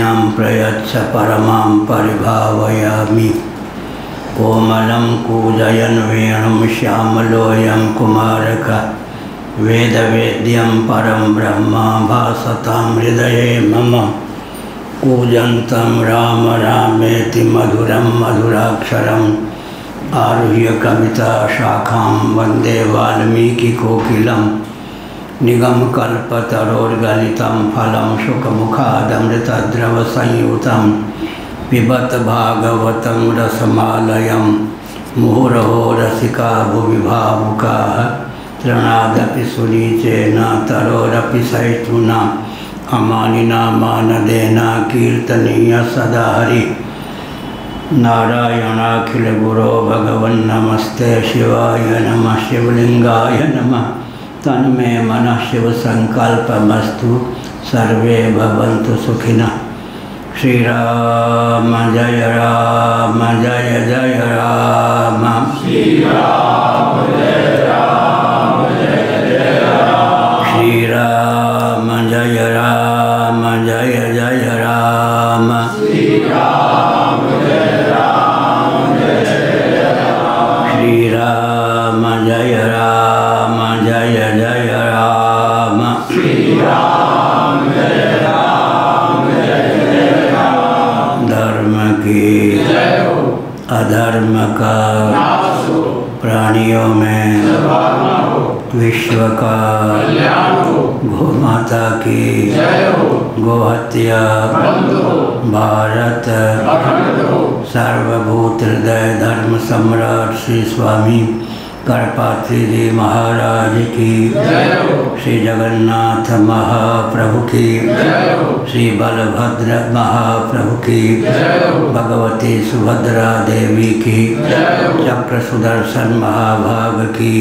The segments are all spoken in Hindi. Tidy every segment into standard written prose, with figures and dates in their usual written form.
पुण्यं प्रयच्छ परमां परिभावयामि। कोमलं कूजयन् वेणुं श्यामलोऽयं कुमारकः वेदवेद्यं परं ब्रह्म भासतां हृदये मम। कूजन्तं राम रामेति मधुरं मधुराक्षरम् आरुह्य कविता शाखां वन्दे वाल्मीकिकोकिलं। निगमकल्पतरोर्गलितं फलं शुकमुखादमृतद्रवसंयुतं पिबत भागवतं रसमालयं। मुहुरहो रसिका भुवि भावुकाः तृणादपि सुनीचेन तरोरपि सहिष्णुना अमानिना मानदेन कीर्तनीय सदा हरि। नारायणाखिल गुरो भगवन्नमस्ते शिवाय नमः शिवलिंगाय नमः। तन्मे मनः शिव संकल्पमस्तु सर्वे भवन्तु सुखिनः। श्रीराम जय राम जय जय राम। श्रीराम जय राम जय जय राम। श्रीराम जय राम जय जय राम। श्रीराम जय राम जय जय राम। श्रीराम जय राम जय जय राम। श्रीराम जय राम जय जय राम। धर्म की अधर्म का प्राणियों में विश्व का गोमाता की गोहत्या भारत सर्वभूत हृदय धर्म सम्राट श्री स्वामी करपात्री जी महाराज की, श्री जगन्नाथ महाप्रभु की, श्री बलभद्र महाप्रभु की, भगवती सुभद्रा देवी की, चक्र सुदर्शन महाभाग की।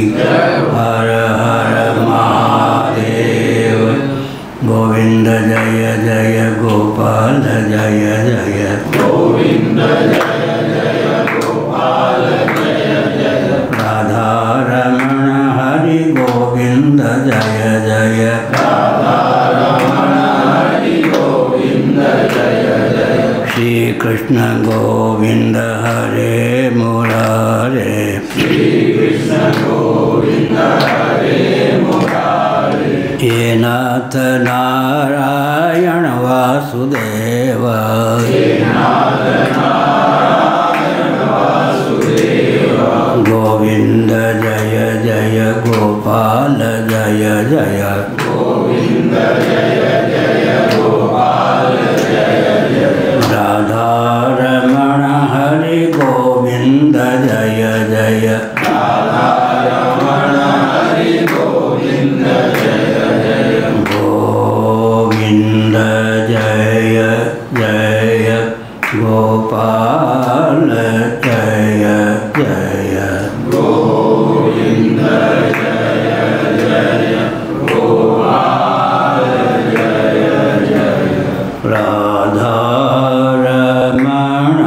हर हर महादेव। गोविंद जय जय गोपाल जय जय गोविंद जय जय गोपाल जय जय राधा रमण हरि गोविंद जय जय राधा रमण हरि गोविंद जय जय। श्री कृष्ण गोविंद हरे मुरारे। श्री कृष्ण गोविंद हरे मुरारे। हे नाथ नारायण वासुदेव। हे नाथ नारायण वासुदेव। गोविंद जय जय गोपाल जय जय गोविंद जय जय गोपाल जय जय राधा रमण हरि गोविंद जय जय राधा रमण हरि गोविंद जय जय गोविंद जय जय गोपाल जय जय गोविंद जय जय गोपाल जय जय राधा रमण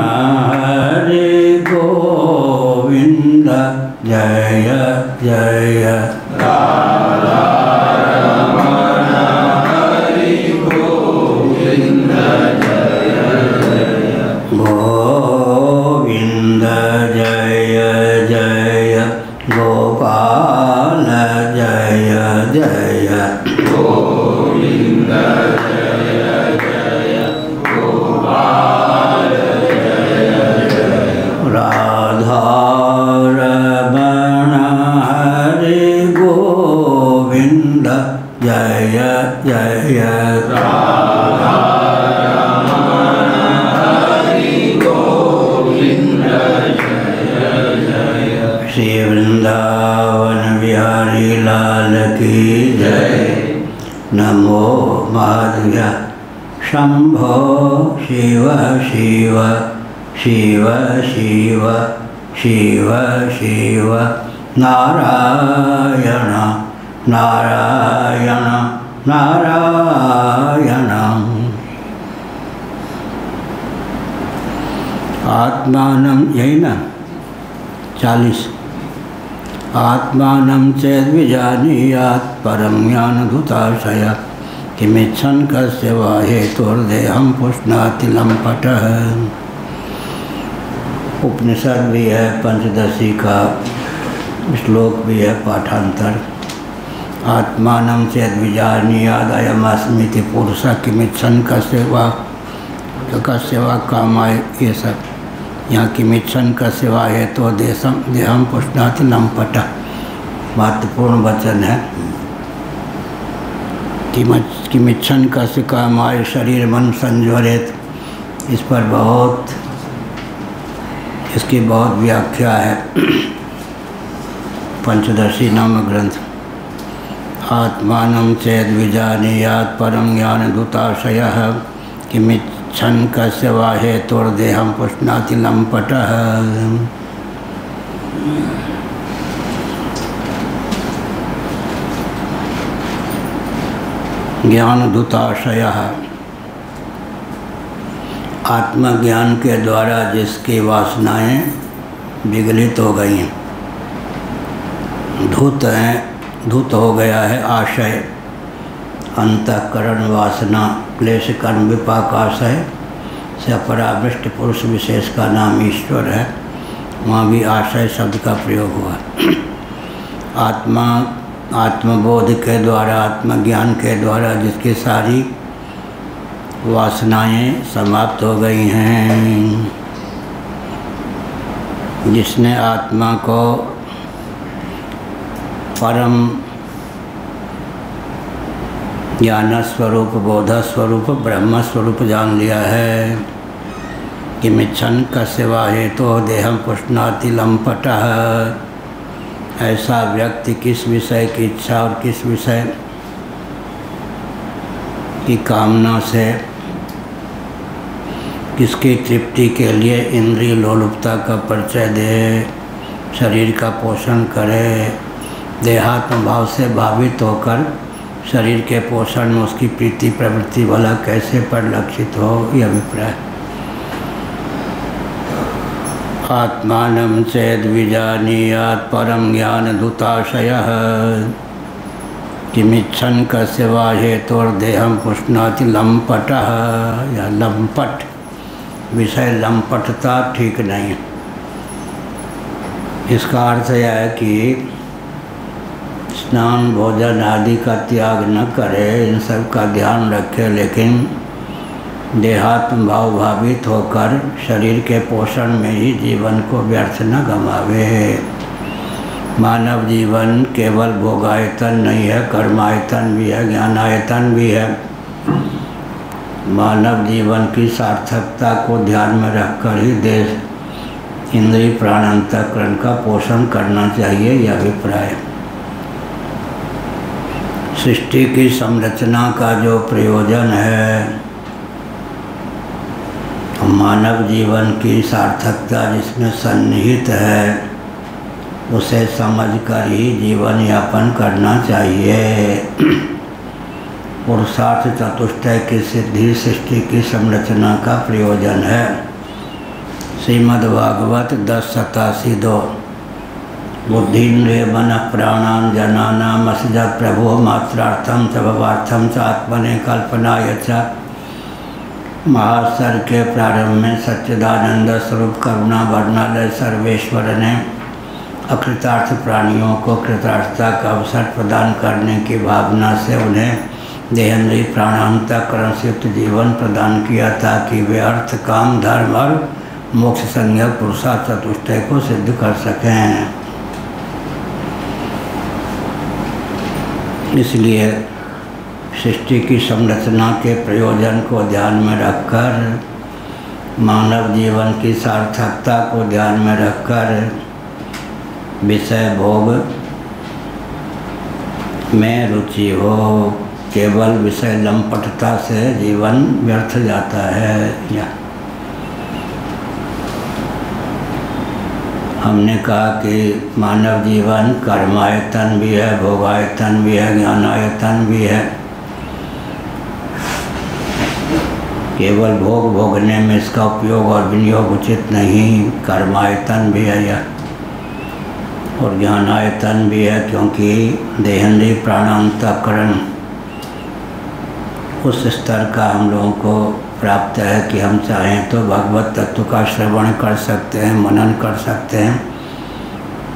हरि गोविंद जय जय राधा रमण हरि गोविंद जय जय गोविंद जय जय गोपाल जय जय गोविंद जय जय गोपाल जय जय राधा रमण हरि गोविंद जय जय राधा रमण हरि गोविंद जय जय। श्री वृंदावन बिहारी लाल की जय। नमो माधव्य शंभो शिव शिव शिव शिव शिव शिव नारायण नारायण नारायण। आत्मानं यही ना 40। आत्मानं चेद्विजानीयात् परं ज्ञानधुताशय किमिच्छन् कस्य वा हेतुर्देहं पुष्णाति लम्पटः। उपनिषद भी है, पंचदशी का श्लोक भी है, पाठांतर। आत्मानं चेद्विजानीयाद् अयमस्मीति पुरुषः किमिच्छन् कस्य वा कामाय, ये सब यहाँ किमिच्छन् कस्य वा हेतु देहं पुष्णाति लम्पटः महत्वपूर्ण वचन है। किमिच्छन् कस्य कामाय शरीर मन संज्वरेत, इस पर इसकी बहुत व्याख्या है पंचदशी नामक ग्रंथ। आत्मानं चेद्विजानीयात् परं ज्ञानधुताशयः किमिच्छन् कस्य वा हेतुर्देहं पुष्णाति लम्पटः। ज्ञानधुताशयः, आत्मज्ञान के द्वारा जिसकी वासनाएं विगलित हो गई हैं, धूत हो गया है आशय, अंतःकरण वासना, क्लेश कर्म विपाक आशय से अपरावृष्ट पुरुष विशेष का नाम ईश्वर है। वहाँ भी आशय शब्द का प्रयोग हुआ। आत्मबोध के द्वारा, आत्मज्ञान के द्वारा जिसकी सारी वासनाएं समाप्त हो गई हैं, जिसने आत्मा को परम ज्ञान स्वरूप, बोध स्वरूप, ब्रह्म स्वरूप जान लिया है। किमिच्छन् कस्य वा हेतुः देहं पुष्णाति लम्पटः। ऐसा व्यक्ति किस विषय की इच्छा और किस विषय की कामना से, किसकी तृप्ति के लिए इंद्रिय लोलुपता का परिचय दे, शरीर का पोषण करे, देहात्म भाव से भावित होकर शरीर के पोषण में उसकी प्रीति प्रवृत्ति भला कैसे परिलक्षित हो, यह अभिप्राय। आत्मानं चेद्विजानीयात् परं ज्ञानधुताशयः किमिच्छन् कस्य वा हेतुर्देहं पुष्णाति लम्पटः। यह लम्पट विषय, लम्पटता ठीक नहीं। इसका अर्थ यह है कि स्नान भोजन आदि का त्याग न करे, इन सब का ध्यान रखे, लेकिन देहात्म भाव भावित होकर शरीर के पोषण में ही जीवन को व्यर्थ न गंवावे। मानव जीवन केवल भोगायतन नहीं है, कर्मायतन भी है, ज्ञानायतन भी है। मानव जीवन की सार्थकता को ध्यान में रखकर ही देश, इंद्रिय, प्राण, अंतःकरण का पोषण करना चाहिए, यह अभिप्राय। सृष्टि की संरचना का जो प्रयोजन है, मानव जीवन की सार्थकता जिसमें सन्निहित है, उसे समझकर ही जीवन यापन करना चाहिए। पुरुषार्थ चतुष्टय की सिद्धि सृष्टि की संरचना का प्रयोजन है। श्रीमद्भागवत 10:87-2 बुद्धिन्द्रिय मन प्राणान जनानाम असजत प्रभो मात्रार्थम च भवार्थम च आत्मने कल्पनाय च। महासर के प्रारंभ में सच्चिदानंद स्वरूप करुणा वर्णालय सर्वेश्वर ने अकृतार्थ प्राणियों को कृतार्थता का अवसर प्रदान करने की भावना से उन्हें देहेंद्रिय प्राणांतकरण से युक्त जीवन प्रदान किया, ताकि वे अर्थ, काम, धर्म और मोक्ष संज्ञक पुरुषार्थ चतुष्टय को सिद्ध कर सकें। इसलिए सृष्टि की संरचना के प्रयोजन को ध्यान में रखकर, मानव जीवन की सार्थकता को ध्यान में रखकर विषय भोग में रुचि हो। केवल विषय लंपटता से जीवन व्यर्थ जाता है। या हमने कहा कि मानव जीवन कर्मायतन भी है, भोगायतन भी है, ज्ञानायतन भी है। केवल भोग भोगने में इसका उपयोग और विनियोग उचित नहीं। कर्मायतन भी है यह, और ज्ञानायतन भी है, क्योंकि देहेंद्रिय प्राणांतकरण उस स्तर का हम लोगों को प्राप्त है कि हम चाहें तो भगवत तत्व का श्रवण कर सकते हैं, मनन कर सकते हैं,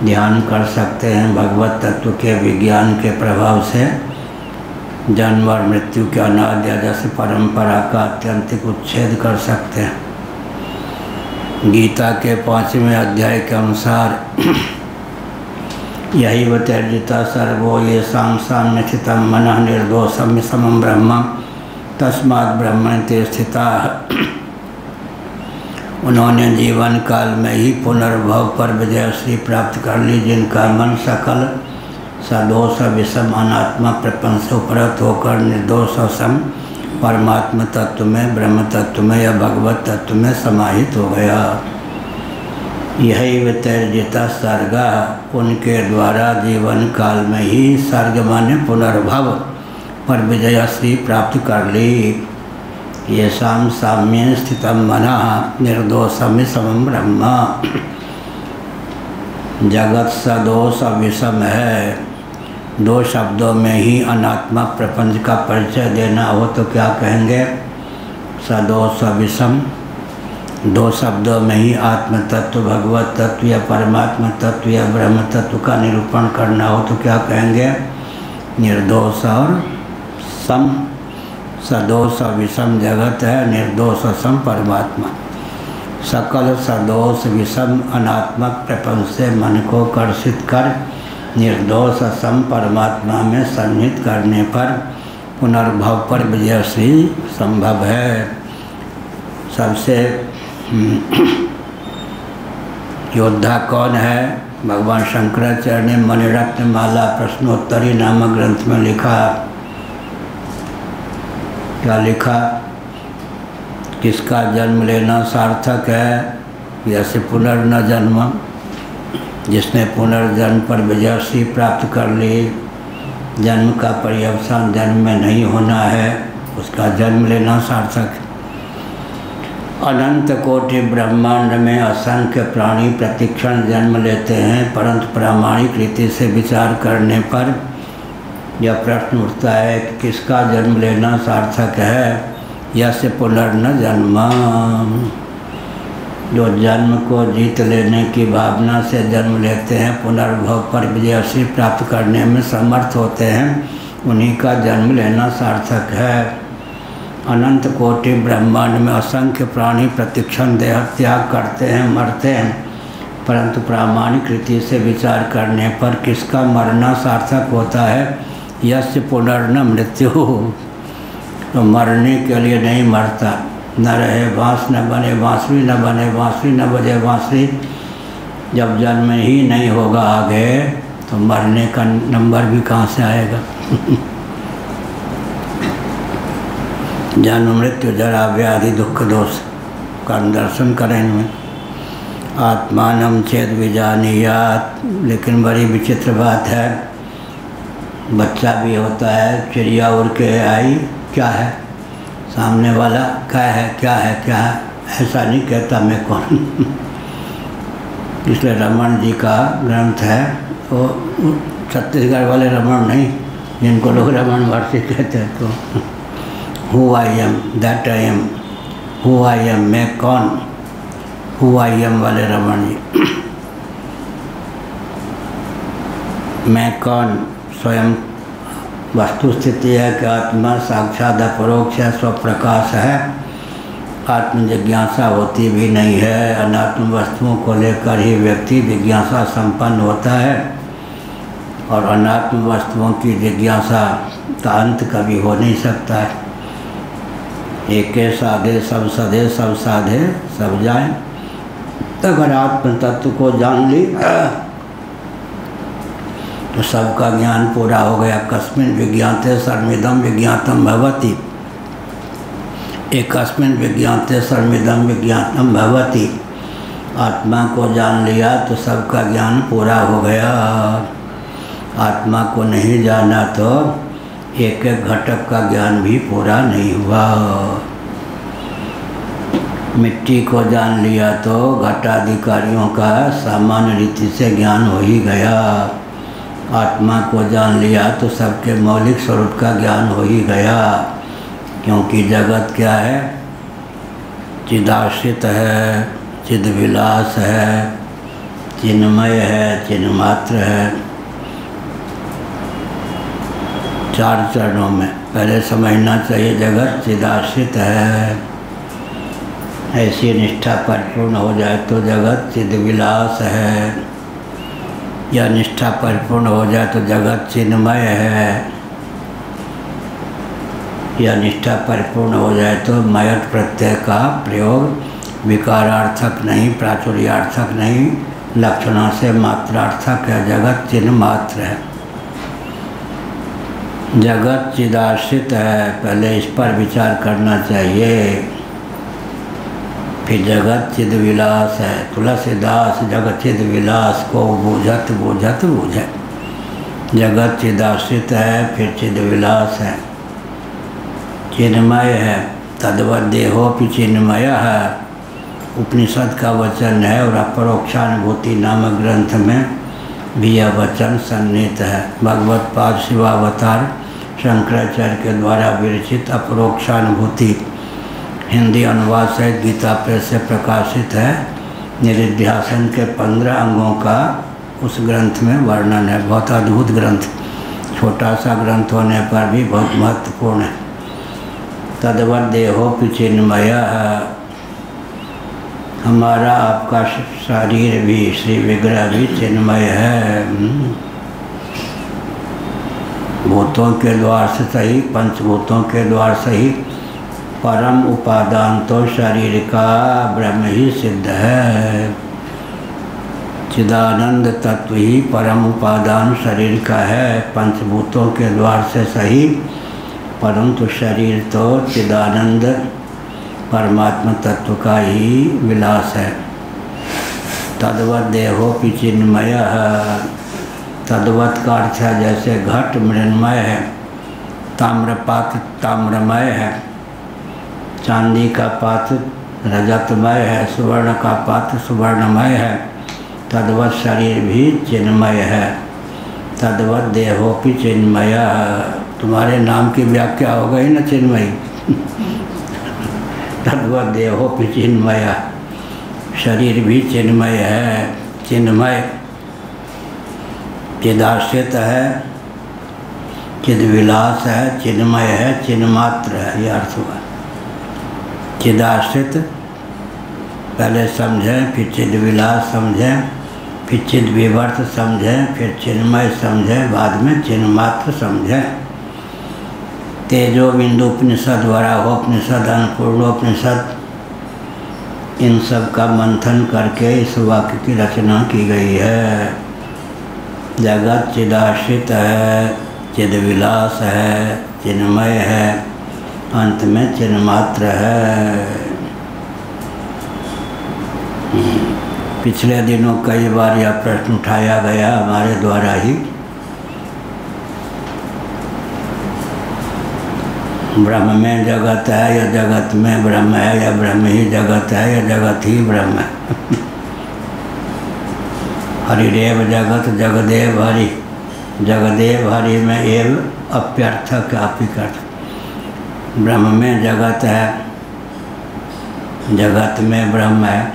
ध्यान कर सकते हैं। भगवत तत्व के विज्ञान के प्रभाव से जन्म और मृत्यु के अनादि अजस्र परंपरा का आत्यंतिक उच्छेद कर सकते हैं। गीता के 5वें अध्याय के अनुसार यही वत्यर्जिता सर्वो ये साम्य स्थितम मनः निर्दोषम समम ब्रह्म तस्मात् ब्रह्मण ते स्थिता। उन्होंने जीवन काल में ही पुनर्भव पर विजय श्री प्राप्त कर ली, जिनका मन सकल सदोष विषम अनात्मा प्रपंच से उपरत होकर निर्दोष और सम परमात्मा तत्व में, ब्रह्म तत्व में या भगवत तत्व में समाहित हो गया। यही वितर्जिता सर्गा उनके द्वारा जीवन काल में ही सर्ग माने पुनर्भव पर विजय श्री प्राप्त कर ली। ये साम्य स्थितम मनः निर्दोषम समम ब्रह्म। जगत सदोष विषम है। दो शब्दों में ही अनात्मा प्रपंच का परिचय देना हो तो क्या कहेंगे? सदोष विषम। दो शब्दों में ही आत्म तत्व, भगवत तत्व या परमात्मा तत्व या ब्रह्म तत्व का निरूपण करना हो तो क्या कहेंगे? निर्दोष और सम। सदोष विषम जगत है, निर्दोष और सम परमात्मा। सकल सदोष विषम अनात्मक प्रपंच से मन को कर्षित कर निर्दोष सम परमात्मा में सन्निहित करने पर पुनर्भव पर विजय श्री संभव है। सबसे योद्धा कौन है? भगवान शंकराचार्य ने मणिरत्न माला प्रश्नोत्तरी नामक ग्रंथ में लिखा। क्या लिखा? किसका जन्म लेना सार्थक है? जैसे पुनर्न जन्म, जिसने पुनर्जन्म पर विजय श्री प्राप्त कर ली, जन्म का पर्यवसान जन्म में नहीं होना है, उसका जन्म लेना सार्थक है। अनंत कोटि ब्रह्मांड में असंख्य प्राणी प्रतिक्षण जन्म लेते हैं, परंतु प्रामाणिक रीति से विचार करने पर यह प्रश्न उठता है कि किसका जन्म लेना सार्थक है? यस्य पुनर्न जन्म। जो जन्म को जीत लेने की भावना से जन्म लेते हैं, पुनर्भव पर विजय श्री प्राप्त करने में समर्थ होते हैं, उन्हीं का जन्म लेना सार्थक है। अनंत कोटि ब्रह्मांड में असंख्य प्राणी प्रतिक्षण देह त्याग करते हैं, मरते हैं, परंतु प्रामाणिक रीति से विचार करने पर किसका मरना सार्थक होता है? यस्य पुनर्न मृत्यु। तो मरने के लिए नहीं मरता। न रहे बाँस न बने बाँसुरी, न बने बाँसुरी न बजे बाँसुरी। जब जन्म ही नहीं होगा आगे तो मरने का नंबर भी कहाँ से आएगा? जन्म मृत्यु जरा व्याधि दुख दोष का दर्शन करें इनमें। आत्मानम चेत विजानीयात। लेकिन बड़ी विचित्र बात है, बच्चा भी होता है, चिड़िया उड़ के आई, क्या है? सामने वाला क्या है, क्या है, क्या है, ऐसा नहीं कहता मैं कौन। इसलिए रमन जी का ग्रंथ है, वो छत्तीसगढ़ वाले रमन नहीं, जिनको लोग रमन महर्षि कहते हैं। तो who I am, that I am, who I am, मैं कौन, हु आई एम वाले रमन जी। मैं कौन स्वयं वस्तु स्थिति है कि आत्मा साक्षात अपरोक्ष है, स्वप्रकाश है। आत्म जिज्ञासा होती भी नहीं है। अनात्म वस्तुओं को लेकर ही व्यक्ति जिज्ञासा संपन्न होता है, और अनात्म वस्तुओं की जिज्ञासा का अंत कभी हो नहीं सकता है। एके साधे सब सधे, सब साधे सब जाए। अगर आत्म तत्व को जान ली तो सबका ज्ञान पूरा हो गया। कस्मिन् विज्ञाते सर्वमिदं विज्ञातम भवति। एकस्मिन् विज्ञाते सर्वमिदं विज्ञातम भवति। आत्मा को जान लिया तो सबका ज्ञान पूरा हो गया। आत्मा को नहीं जाना तो एक एक घटक का ज्ञान भी पूरा नहीं हुआ। मिट्टी को जान लिया तो घटाधिकारियों का सामान्य रीति से ज्ञान हो ही गया। आत्मा को जान लिया तो सबके मौलिक स्वरूप का ज्ञान हो ही गया। क्योंकि जगत क्या है? चिदाश्रित है, चिद्विलास है, चिन्मय है, चिन्मात्र है। 4 चरणों में पहले समझना चाहिए जगत चिदाश्रित है। ऐसी निष्ठा परिपूर्ण हो जाए तो जगत चिद्विलास है, या निष्ठा परिपूर्ण हो जाए तो जगत चिन्मय है, या निष्ठा परिपूर्ण हो जाए तो मयट प्रत्यय का प्रयोग विकारार्थक नहीं, प्राचुर्यार्थक नहीं, लक्षणों से मात्रार्थक है। जगत चिन्ह मात्र है, जगत चिदाश्रित है। पहले इस पर विचार करना चाहिए। फिर जगत चिद्विलास है। तुलसीदास जगत चिद्विलास को बूझत बूझत बूझे। जगत चिदाश्रित है, फिर चिद्विलास है, चिन्मय है। तद्वत देहोपि चिन्मय है, उपनिषद का वचन है। और अपरोक्षानुभूति नामक ग्रंथ में भी यह वचन सन्निहित है। भगवत पाद शिवावतार शंकराचार्य के द्वारा विरचित अपरोक्षानुभूति हिंदी अनुवाद सहित गीता प्रेस से प्रकाशित है। निरिध्यासन के 15 अंगों का उस ग्रंथ में वर्णन है। बहुत अद्भुत ग्रंथ, छोटा सा ग्रंथ होने पर भी बहुत महत्वपूर्ण है। तद्वत देहोपि चिन्मय है, हमारा आपका शरीर भी, श्री विग्रह भी चिन्मय है। भूतों के द्वार से सही, पंचभूतों के द्वार से ही परम उपादान तो शरीर का ब्रह्म ही सिद्ध है। चिदानंद तत्व ही परम उपादान शरीर का है। पंचभूतों के द्वार से सही, परंतु शरीर तो चिदानंद परमात्मा तत्व का ही विलास है। तद्वत देहोपि चिन्मय है। तद्वत का अर्थ है जैसे घट मृण्मय है, ताम्रपात्र ताम्रमय है, चांदी का पात्र रजतमय है, सुवर्ण का पात्र सुवर्णमय है। तद्वत शरीर भी चिन्मय है। तद्वत देहोपि चिन्मय है। तुम्हारे नाम की व्याख्या हो गई ना चिन्मयी। तद्वत देहोपि चिन्मय, शरीर भी चिन्मय है, चिन्मय, चिदाश्रित है, चिद्विलास है, चिन्मय है, चिन्मात्र है। यह अर्थ हुआ। चिदाश्रित पहले समझें, फिर चिद्विलास समझें, फिर चिद्विवर्त समझें, फिर चिन्मय समझें, बाद में चिन्मात्र समझें। तेजो बिंदु उपनिषद, वराहोपनिषद, अन्नपूर्णोपनिषद, इन सब का मंथन करके इस वाक्य की रचना की गई है। जगत चिदाश्रित है, चिद्विलास है, चिन्मय है, अंत में चिन्मात्र है। पिछले दिनों कई बार यह प्रश्न उठाया गया हमारे द्वारा ही। ब्रह्म में जगत है या जगत में ब्रह्म है, या ब्रह्म ही जगत है या जगत ही ब्रह्म है। हरिरेव जगत जगदेव हरि, जगदेव हरि में एव अप्यर्थक अपिकर्थ। ब्रह्म में जगत है, जगत में ब्रह्म है,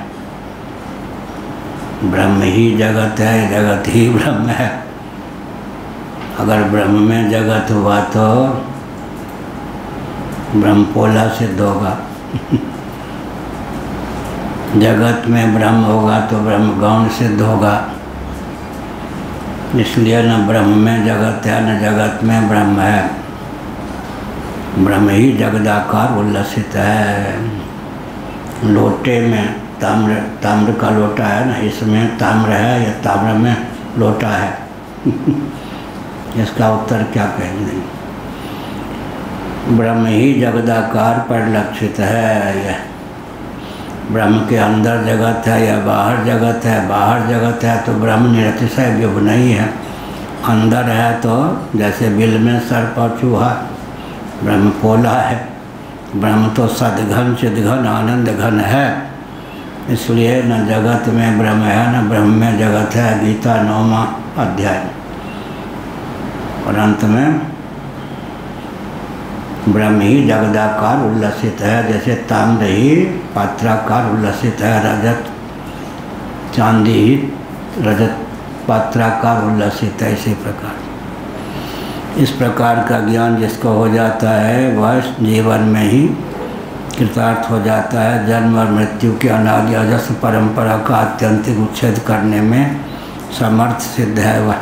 ब्रह्म ही जगत है, जगत ही ब्रह्म है। अगर ब्रह्म में जगत हुआ तो ब्रह्मपोला सिद्ध होगा। जगत में ब्रह्म होगा तो ब्रह्म गौण सिद्ध होगा। इसलिए न ब्रह्म में जगत है, न जगत में ब्रह्म है। ब्रह्म ही जगदाकार उल्लसित है। लोटे में ताम्र का लोटा है ना, इसमें ताम्र है या ताम्र में लोटा है। इसका उत्तर क्या कहेंगे? ब्रह्म ही जगदाकार परिलक्षित है। यह ब्रह्म के अंदर जगत है या बाहर जगत है? बाहर जगत है तो ब्रह्म निरतिशय विभु नहीं है। अंदर है तो जैसे बिल में सर्प और चूहा, ब्रह्म पोला है। ब्रह्म तो सद्घन चिद्घन आनंद घन है। इसलिए न जगत में ब्रह्म है न ब्रह्म में जगत है। गीता 9वां अध्याय। और अंत में ब्रह्म ही जगदाकार उल्लसित है, जैसे ताम्र ही पात्राकार उल्लसित है, रजत चांदी ही रजत पात्राकार उल्लसित है। इसी प्रकार इस प्रकार का ज्ञान जिसको हो जाता है वह जीवन में ही कृतार्थ हो जाता है। जन्म और मृत्यु के अनादि अजस्र परंपरा का आत्यंतिक उच्छेद करने में समर्थ सिद्ध है वह।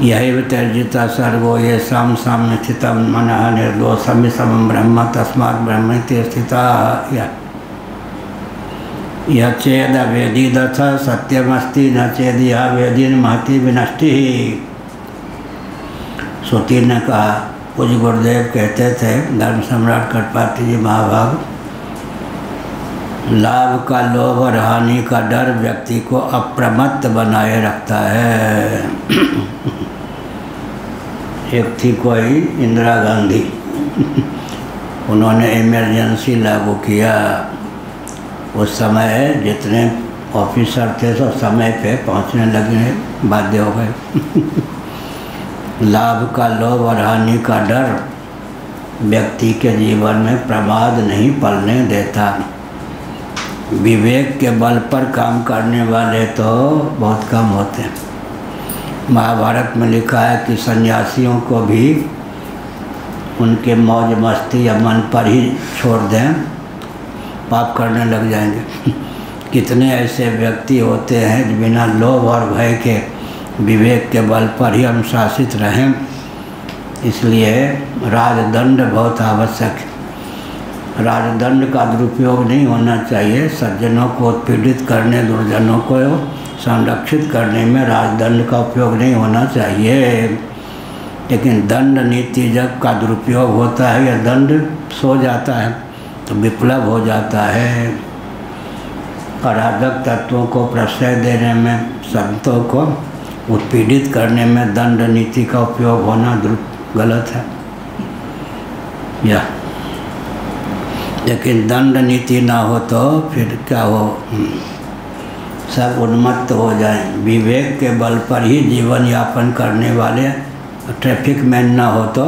यही वितर्जिता सर्वो ये साम साम्य स्थितम मनः निर्दोषम समम ब्रह्म तस्मात् ब्रह्म स्थिता। यह चेद वेदीदथ सत्यमस्ति न चेद यह वेदीन महति विनष्टि। श्रुति ने कहा, पूज्य गुरुदेव कहते थे, धर्म सम्राट कटपाटी जी महाभाग, लाभ का लोभ और हानि का डर व्यक्ति को अप्रमत्त बनाए रखता है। एक थी कोई इंदिरा गांधी, उन्होंने इमरजेंसी लागू किया। उस समय जितने ऑफिसर थे सब समय पे पहुंचने लगे, बाध्य हो गए। लाभ का लोभ और हानि का डर व्यक्ति के जीवन में प्रमाद नहीं पलने देता। विवेक के बल पर काम करने वाले तो बहुत कम होते हैं। महाभारत में लिखा है कि सन्यासियों को भी उनके मौज मस्ती या मन पर ही छोड़ दें, पाप करने लग जाएंगे। कितने ऐसे व्यक्ति होते हैं जो बिना लोभ और भय के विवेक के बल पर ही अनुशासित रहें। इसलिए राजदंड बहुत आवश्यक है। राजदंड का दुरुपयोग नहीं होना चाहिए। सज्जनों को उत्पीड़ित करने, दुर्जनों को संरक्षित करने में राजदंड का उपयोग नहीं होना चाहिए। लेकिन दंड नीति जब का दुरुपयोग होता है या दंड सो जाता है तो विप्लव हो जाता है। अराजक तत्वों को प्रश्रय देने में, संतों को उत्पीड़ित करने में दंड नीति का उपयोग होना गलत है। या लेकिन दंड नीति ना हो तो फिर क्या हो, सब उन्मत्त हो जाएं। विवेक के बल पर ही जीवन यापन करने वाले, ट्रैफिक मैन ना हो तो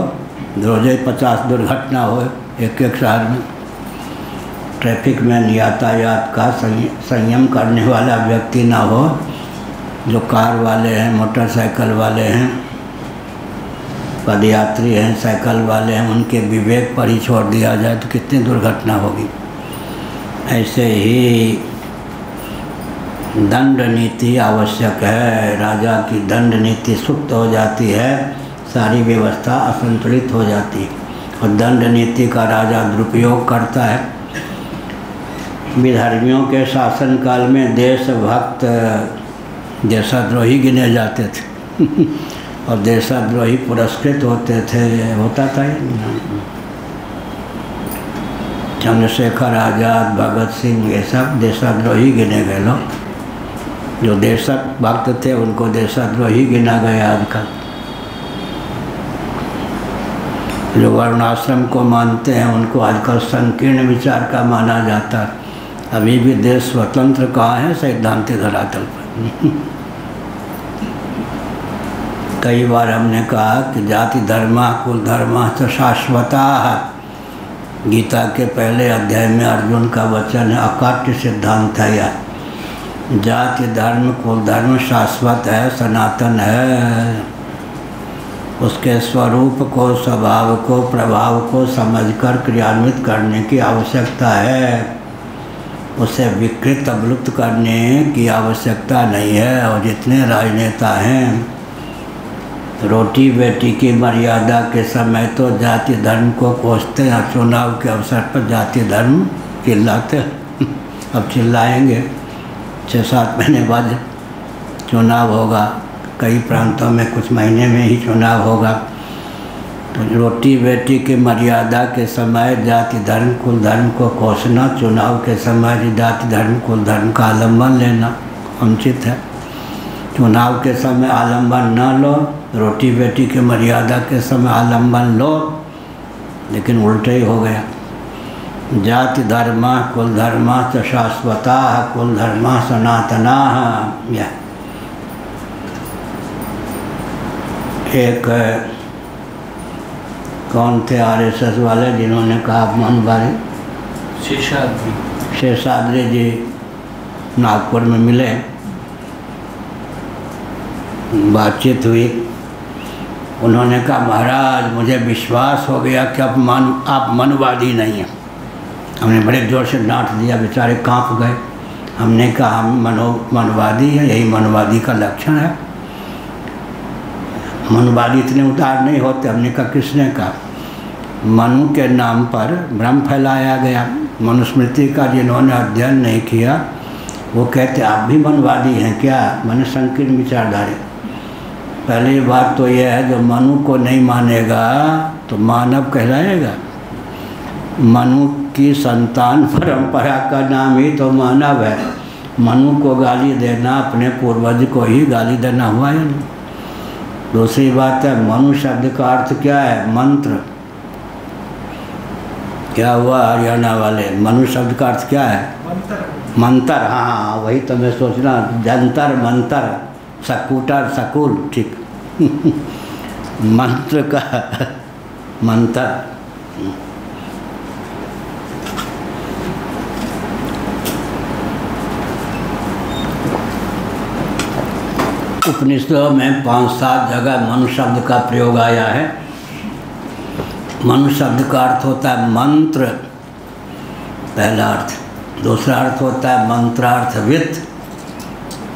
रोज़ 50 दुर्घटना हो एक शहर में। ट्रैफिक मैन यातायात का संयम करने वाला व्यक्ति ना हो। जो कार वाले हैं, मोटरसाइकिल वाले हैं, पदयात्री हैं, साइकिल वाले हैं, उनके विवेक पर ही छोड़ दिया जाए तो कितनी दुर्घटना होगी। ऐसे ही दंड नीति आवश्यक है। राजा की दंड नीति सुप्त हो जाती है, सारी व्यवस्था असंतुलित हो जाती है। और दंड नीति का राजा दुरुपयोग करता है। विधर्मियों के शासनकाल में देशभक्त देशद्रोही गिने जाते थे और देशद्रोही पुरस्कृत होते थे। होता था चंद्रशेखर आज़ाद, भगत सिंह, ये सब देशद्रोही गिने गए लोग। जो देशभक्त थे उनको देशद्रोही गिना गया आजकल। जो वर्णाश्रम को मानते हैं उनको आजकल संकीर्ण विचार का माना जाता है। अभी भी देश स्वतंत्र कहाँ है, सैद्धांतिक धरातल पर। कई बार हमने कहा कि जाति धर्म कुल धर्म तो शाश्वता। गीता के पहले अध्याय में अर्जुन का वचन है, अकाट्य सिद्धांत है यह। जाति धर्म कुल धर्म शाश्वत है, सनातन है। उसके स्वरूप को, स्वभाव को, प्रभाव को समझकर क्रियान्वित करने की आवश्यकता है। उसे विकृत अवलुप्त करने की आवश्यकता नहीं है। और जितने राजनेता हैं, रोटी बेटी की मर्यादा के समय तो जाति धर्म को कोसते हैं, चुनाव के अवसर पर जाति धर्म चिल्लाते हैं। अब चिल्लाएंगे, 6-7 महीने बाद चुनाव होगा। कई प्रांतों में कुछ महीने में ही चुनाव होगा। तो रोटी बेटी की मर्यादा के समय जाति धर्म कुल धर्म को कोसना, चुनाव के समय जाति धर्म कुल धर्म का आलम्बन लेना अनुचित है। चुनाव के समय आलम्बन न लो, रोटी बेटी की मर्यादा के समय आलम्बन लो, लेकिन उल्टे ही हो गया। जाति धर्म कुल धर्म च शाश्वता, कुल धर्म सनातना। यह एक कौन थे आरएसएस वाले जिन्होंने कहा मनवादी? शेषाद्री जी नागपुर में मिले, बातचीत हुई। उन्होंने कहा महाराज मुझे विश्वास हो गया कि आप मनवादी नहीं हैं। हमने बड़े जोर से डांट दिया, बेचारे कांप गए। हमने कहा हम मनवादी हैं, यही मनवादी का लक्षण है। मनवादी इतने उदार नहीं होते। हमने कहा किसने कहा? मनु के नाम पर भ्रम फैलाया गया। मनुस्मृति का जिन्होंने अध्ययन नहीं किया वो कहते आप भी मनवादी हैं क्या? मन संकीर्ण विचारधारी। पहली बात तो यह है, जो मनु को नहीं मानेगा तो मानव कहलाएगा? मनु की संतान परंपरा का नाम ही तो मानव है। मनु को गाली देना अपने पूर्वज को ही गाली देना हुआ है। दूसरी बात है, मनु शब्द का अर्थ क्या है? मंत्र। क्या हुआ हरियाणा वाले? मनु शब्द का अर्थ क्या है? मंत्र। हाँ वही तो मैं सोचना, जंतर मंतर, सकूटर सकूल, ठीक मंत्र का मंत्र। उपनिषदों में 5-7 जगह मनु शब्द का प्रयोग आया है। मनु शब्द का अर्थ होता है मंत्र, पहला अर्थ। दूसरा अर्थ होता है मंत्रार्थविद।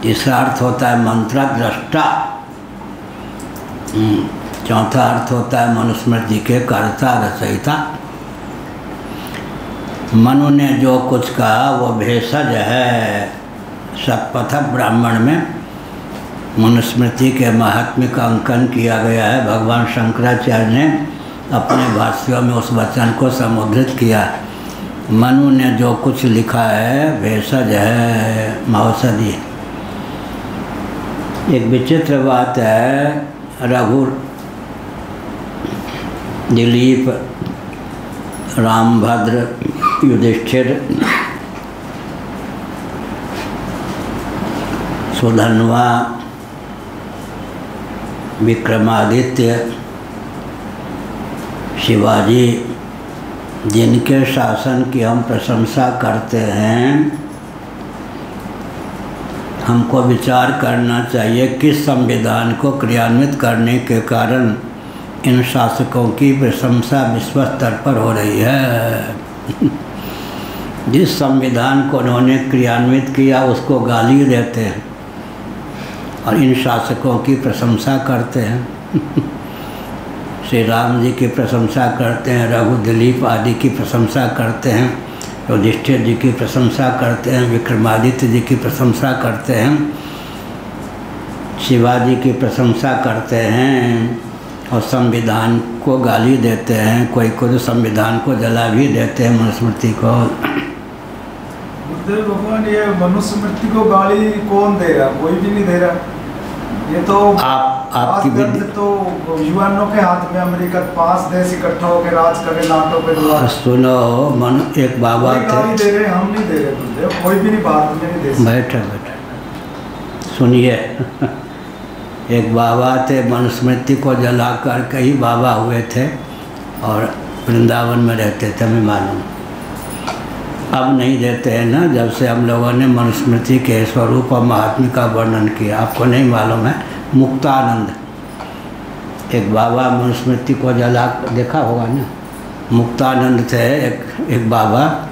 तीसरा अर्थ होता है मंत्रद्रष्टा। चौथा अर्थ होता है मनुस्मृति के कर्ता रचयिता। मनु ने जो कुछ कहा वो भेषज है। शतपथ ब्राह्मण में मनुस्मृति के महात्म्य का अंकन किया गया है। भगवान शंकराचार्य ने अपने भाष्यों में उस वचन को समुद्रित किया। मनु ने जो कुछ लिखा है भेषज है, महौषधि। एक विचित्र बात है, रघु, दिलीप, रामभद्र, युधिष्ठिर, सुधन्वा, विक्रमादित्य, शिवाजी, जिनके शासन की हम प्रशंसा करते हैं, हमको विचार करना चाहिए किस संविधान को क्रियान्वित करने के कारण इन शासकों की प्रशंसा विश्व स्तर पर हो रही है। जिस संविधान को उन्होंने क्रियान्वित किया उसको गाली देते हैं और इन शासकों की प्रशंसा करते हैं। श्री राम जी की प्रशंसा करते हैं, रघु, दिलीप आदि की प्रशंसा करते हैं, युधिष्ठिर जी की प्रशंसा करते हैं, विक्रमादित्य जी की प्रशंसा करते हैं, शिवाजी की प्रशंसा करते हैं और संविधान को गाली देते हैं। कोई कोई संविधान को जला भी देते हैं, मनुस्मृति को। बुद्धदेव भगवान, ये मनुस्मृति को गाली कौन दे रहा? कोई भी नहीं दे रहा। ये तो आपकी तो युवानों के हाथ में, अमेरिका 5 देश इकट्ठा होकर राज करे नाटो पे द्वारा। सुनो, एक बाबा थे, दे रहे, हम नहीं दे रहे बुद्धदेव, कोई भी नहीं, भारत में नहीं दे। बैठे सुनिए। एक बाबा थे, मनुस्मृति को जलाकर कई बाबा हुए थे और वृंदावन में रहते थे, हमें मालूम। अब नहीं देते हैं ना, जब से हम लोगों ने मनुस्मृति के स्वरूप और महात्म्य का वर्णन किया। आपको नहीं मालूम है, मुक्तानंद एक बाबा मनुस्मृति को जला, देखा होगा ना, मुक्तानंद थे एक बाबा।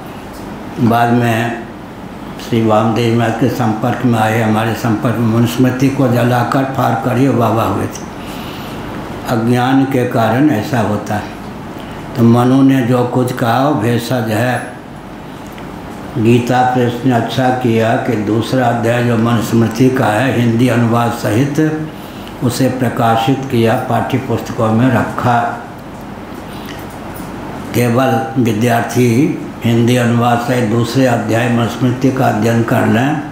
बाद में श्री वामदेव महाराज के संपर्क में आए, हमारे संपर्क में। मनुस्मृति को जलाकर फाड़ कर ये बाबा हुए थे। अज्ञान के कारण ऐसा होता है। तो मनु ने जो कुछ कहा वो भेषज है। गीता प्रेस ने अच्छा किया कि दूसरा अध्याय जो मनुस्मृति का है हिंदी अनुवाद सहित उसे प्रकाशित किया, पाठ्य पुस्तकों में रखा। केवल विद्यार्थी हिंदी अनुवाद सहित दूसरे अध्याय मनुस्मृति का अध्ययन कर लें,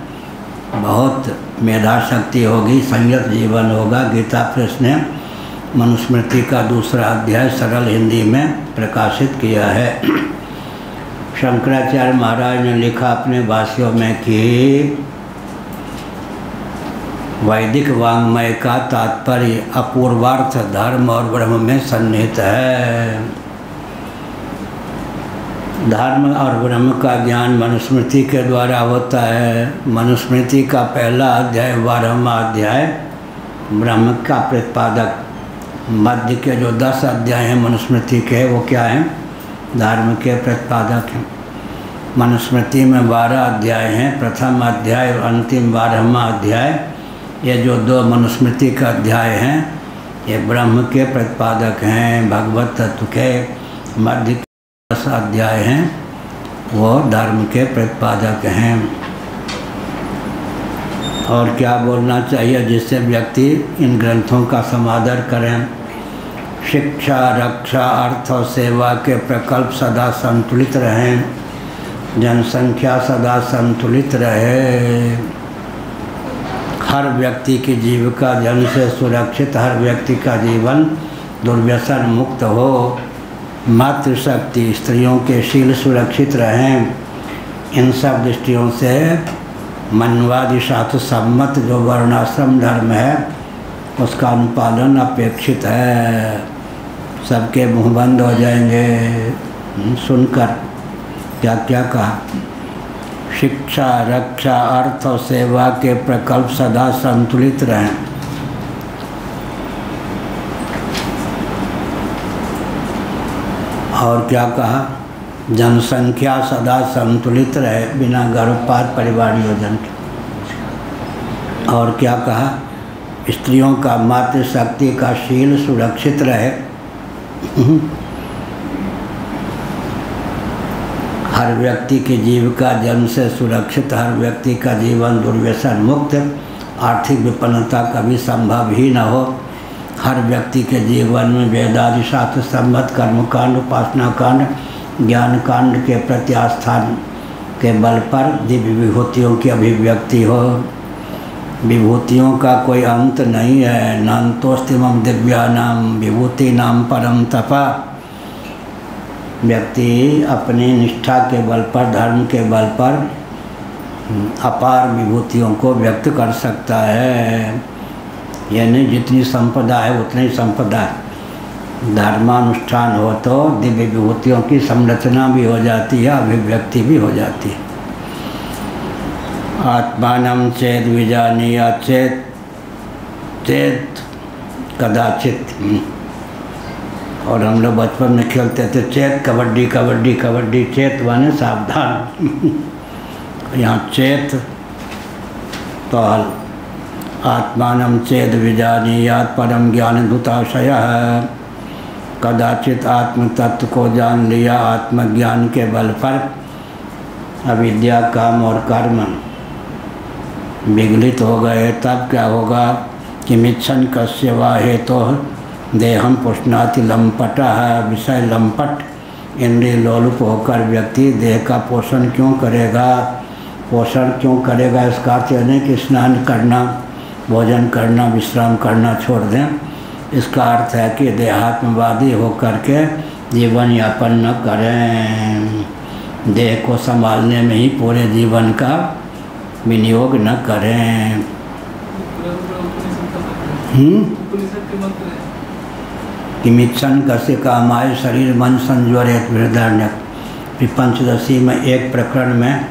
बहुत मेधा शक्ति होगी, संयत जीवन होगा। गीता प्रेस ने मनुस्मृति का दूसरा अध्याय सरल हिंदी में प्रकाशित किया है। शंकराचार्य महाराज ने लिखा अपने भाष्यों में कि वैदिक वाङ्मय का तात्पर्य अपूर्वार्थ धर्म और ब्रह्म में सन्निहित है। धर्म और ब्रह्म का ज्ञान मनुस्मृति के द्वारा होता है। मनुस्मृति का पहला अध्याय 12वां अध्याय ब्रह्म का प्रतिपादक, मध्य के जो 10 अध्याय हैं मनुस्मृति के वो क्या हैं? धर्म के प्रतिपादक हैं। मनुस्मृति में 12 अध्याय हैं। प्रथम अध्याय और अंतिम 12वां अध्याय, ये जो 2 मनुस्मृति के अध्याय हैं ये ब्रह्म के प्रतिपादक हैं। भगवत तत्व के मध्य के 10 अध्याय हैं वो धर्म के प्रतिपादक हैं। और क्या बोलना चाहिए जिससे व्यक्ति इन ग्रंथों का समादर करें? शिक्षा, रक्षा, अर्थ और सेवा के प्रकल्प सदा संतुलित रहें, जनसंख्या सदा संतुलित रहे, हर व्यक्ति की जीविका जन से सुरक्षित, हर व्यक्ति का जीवन दुर्व्यसन मुक्त हो, मातृशक्ति, स्त्रियों के शील सुरक्षित रहें। इन सब दृष्टियों से मनवादी शास्त्र सम्मत जो वर्णाश्रम धर्म है उसका अनुपालन अपेक्षित है। सबके मुँह बंद हो जाएंगे सुनकर क्या क्या कहा। शिक्षा, रक्षा, अर्थ और सेवा के प्रकल्प सदा संतुलित रहें। और क्या कहा? जनसंख्या सदा संतुलित रहे बिना गर्भपात परिवार नियोजन के। और क्या कहा? स्त्रियों का मातृशक्ति का शील सुरक्षित रहे, हर व्यक्ति की जीविका जन्म से सुरक्षित, हर व्यक्ति का जीवन दुर्व्यसन मुक्त, आर्थिक विपन्नता कभी संभव ही न हो, हर व्यक्ति के जीवन में वेदादि शास्त्र सम्मत कर्मकांड, उपासना कांड, ज्ञान कांड के प्रति आस्थान के बल पर दिव्य विभूतियों की अभिव्यक्ति हो। विभूतियों का कोई अंत नहीं है। नान्तोस्तिमं दिव्यानाम विभूति नाम परम तपा। व्यक्ति अपनी निष्ठा के बल पर, धर्म के बल पर अपार विभूतियों को व्यक्त कर सकता है। यानी जितनी संपदा है उतनी संपदा है। धर्मानुष्ठान हो तो दिव्य विभूतियों की संरचना भी हो जाती है, अभिव्यक्ति भी हो जाती है। आत्मानं चेद विजानीयात् चेत कदाचित। और हम लोग बचपन में खेलते थे चेत कबड्डी कबड्डी कबड्डी, चेत माने सावधान। यहाँ चेत तो आत्मानं चेद विजानीयात् परम ज्ञान धुताशयः। कदाचित आत्म तत्व को जान लिया आत्मज्ञान के बल पर अविद्या, काम और कर्म विगलित हो गए, तब क्या होगा कि मिच्छन कस्य वा हेतु देहम पुष्णाति लंपटः। विषय लंपट इंद्रिय लोलुप होकर व्यक्ति देह का पोषण क्यों करेगा? पोषण क्यों करेगा इसका अर्थ यह नहीं कि स्नान करना, भोजन करना, विश्राम करना छोड़ दें। इसका अर्थ है कि देहात्मवादी होकर के जीवन यापन न करें, देह को संभालने में ही पूरे जीवन का विनियोग न करें। किमिच्छन कस्य कामाय शरीर मन संज्वरेत बृहदारण्यक। पंचदशी में एक प्रकरण में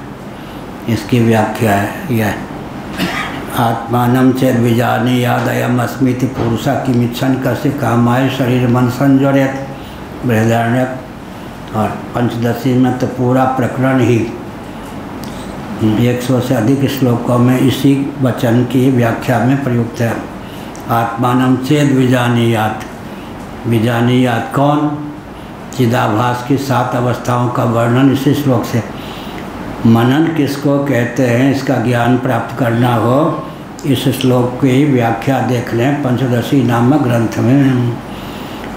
इसकी व्याख्या है यह। आत्मानं चेद विजानीयात् अयम् अस्मीति पुरुषः किमिच्छन् कस्य कामाय शरीर मन संज्वरेत बृहदारण्यक। और पंचदशी में तो पूरा प्रकरण ही 100 से अधिक श्लोकों में इसी वचन की व्याख्या में प्रयुक्त है। आत्मानं चेद विजानीयात्। विजानीयात् कौन? चिदाभास की 7 अवस्थाओं का वर्णन इसी श्लोक से। मनन किसको कहते हैं, इसका ज्ञान प्राप्त करना हो इस श्लोक की व्याख्या देख लें पंचदशी नामक ग्रंथ में।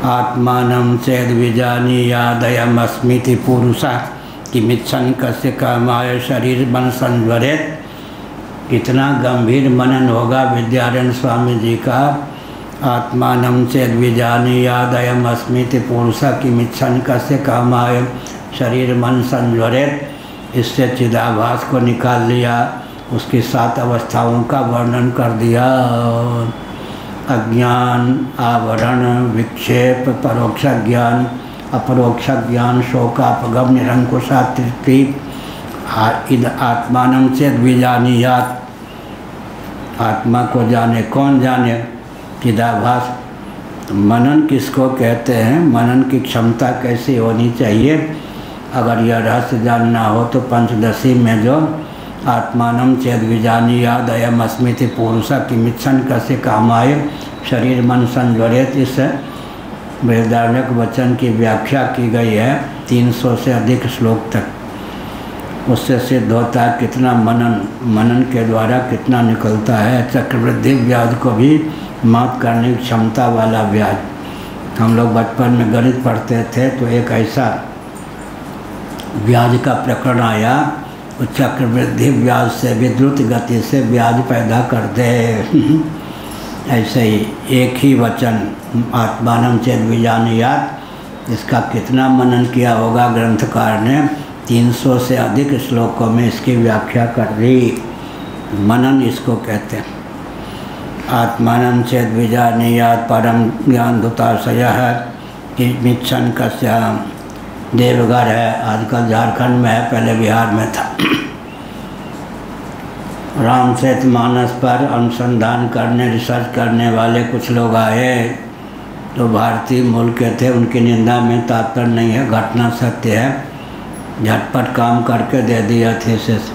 आत्मानं चेद विजानीयात् अयम् अस्मीति पुरुषः किमिच्छन् कस्य कामाय शरीर मन संज्वरेत। इतना गंभीर मनन होगा विद्यारण्य स्वामी जी का। आत्मानं चेद विजानीयात् अयम् अस्मीति पुरुषः किमिच्छन् कस्य कामाय शरीर मन संज्वरेत। इससे चिदाभास को निकाल लिया, उसकी 7 अवस्थाओं का वर्णन कर दिया। अज्ञान, आवरण, विक्षेप, परोक्ष ज्ञान, अपरोक्ष ज्ञान, शोकापगम, निरंकुशा तृप्ति, आत्मानं चेद विजानीयात्, आत्मा को जाने, कौन जाने? चिदाभास। मनन किसको कहते हैं? मनन की क्षमता कैसी होनी चाहिए? अगर यह रहस्य जानना हो तो पंचदशी में जो आत्मानं चेद विजानीयात् अयम अस्मीति पुरुषः किमिच्छन् कस्य कामाय शरीर मन संज्वरेत्, इस बृहदारण्यक वचन की व्याख्या की गई है 300 से अधिक श्लोक तक। उससे सिद्ध होता है कितना मनन के द्वारा कितना निकलता है। चक्रवृद्धि व्याज को भी मात करने की क्षमता वाला व्याज। हम लोग बचपन में गणित पढ़ते थे तो एक ऐसा ब्याज का प्रकरण आया, तो चक्रवृद्धि ब्याज से भी द्रुत गति से ब्याज पैदा कर दे। ऐसे ही एक ही वचन आत्मानं चेद विजानीयात्, इसका कितना मनन किया होगा ग्रंथकार ने। 300 से अधिक श्लोकों में इसकी व्याख्या कर दी। मनन इसको कहते हैं। आत्मानं चेद विजानीयात् परम ज्ञान धुताशयः किमिच्छन् कस्य, देवघर है, आजकल झारखंड में है, पहले बिहार में था। रामचरितमानस पर अनुसंधान करने, रिसर्च करने वाले कुछ लोग आए तो भारतीय मूल के थे। उनकी निंदा में तात्पर्य नहीं है, घटना सत्य है। झटपट काम करके दे दिया थीसिस।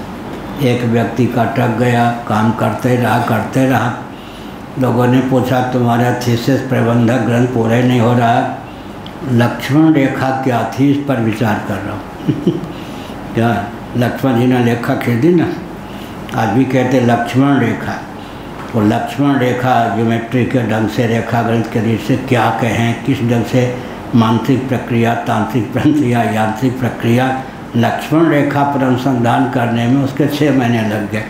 एक व्यक्ति का अटक गया, काम करते रहा। लोगों ने पूछा तुम्हारा थीसिस प्रबंधक ग्रंथ पूरा ही नहीं हो रहा। लक्ष्मण रेखा क्या थी, इस पर विचार कर रहा हूँ। क्या लक्ष्मण जी ने रेखा खींची ना, आज भी कहते लक्ष्मण रेखा। वो लक्ष्मण रेखा ज्योमेट्री के ढंग से, रेखा गणित के रीत से क्या कहें, किस ढंग से मानसिक प्रक्रिया, तांत्रिक प्रक्रिया, यांत्रिक प्रक्रिया, लक्ष्मण रेखा पर अनुसंधान करने में उसके 6 महीने लग गए।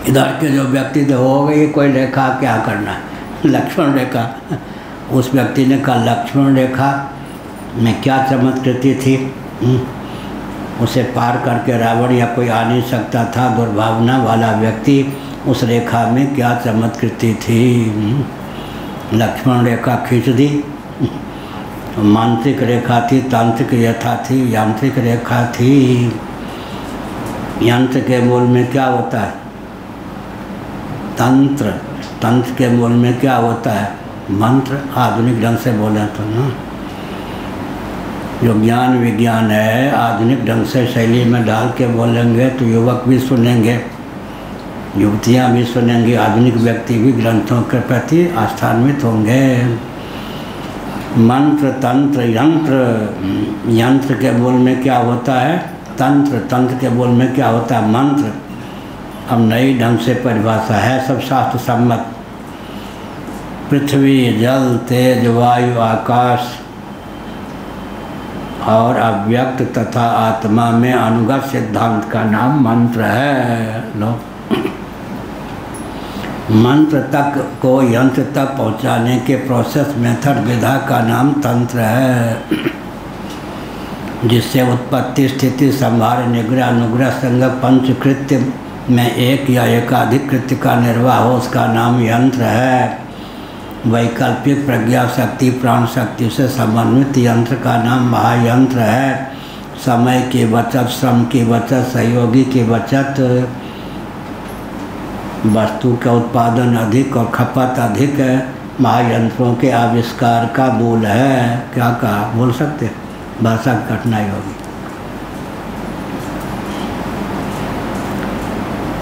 इधर के जो व्यक्ति थे हो गई कोई रेखा क्या करना है, लक्ष्मण रेखा। उस व्यक्ति ने कहा लक्ष्मण रेखा में क्या चमत्कृति थी, उसे पार करके रावण या कोई आ नहीं सकता था। दुर्भावना वाला व्यक्ति, उस रेखा में क्या चमत्कृति थी। लक्ष्मण रेखा खींच दी। मानसिक रेखा थी, तांत्रिक यथा थी, यांत्रिक रेखा थी। यंत्र के मूल में क्या होता है? तंत्र। तंत्र के मूल में क्या होता है? मंत्र। आधुनिक ढंग से बोले तो ना, जो ज्ञान विज्ञान है आधुनिक ढंग से शैली में डाल के बोलेंगे तो युवक भी सुनेंगे, युवतियाँ भी सुनेंगी, आधुनिक व्यक्ति भी ग्रंथों के प्रति आस्थान्वित होंगे। मंत्र, तंत्र, यंत्र। यंत्र के मूल में क्या होता है? तंत्र। तंत्र के मूल में क्या होता है? मंत्र। अब नई ढंग से परिभाषा है, सब शास्त्र सम्मत। पृथ्वी, जल, तेज, वायु, आकाश और अव्यक्त तथा आत्मा में अनुगत सिद्धांत का नाम मंत्र है। लो, मंत्र तक को यंत्र तक पहुंचाने के प्रोसेस मेथड विधा का नाम तंत्र है, जिससे उत्पत्ति, स्थिति, संहार, निग्रह, अनुग्रह, संग पंचकृत्य में एक या एकाधिक कृत्य का निर्वाह हो, उसका नाम यंत्र है। वैकल्पिक प्रज्ञा शक्ति, प्राण शक्ति से समन्वित यंत्र का नाम महायंत्र है। समय की बचत, श्रम की बचत, सहयोगी की बचत, वस्तु का उत्पादन अधिक और खपत अधिक है, महायंत्रों के आविष्कार का मूल है। क्या कहा? बोल सकते? भाषा की कठिनाई होगी।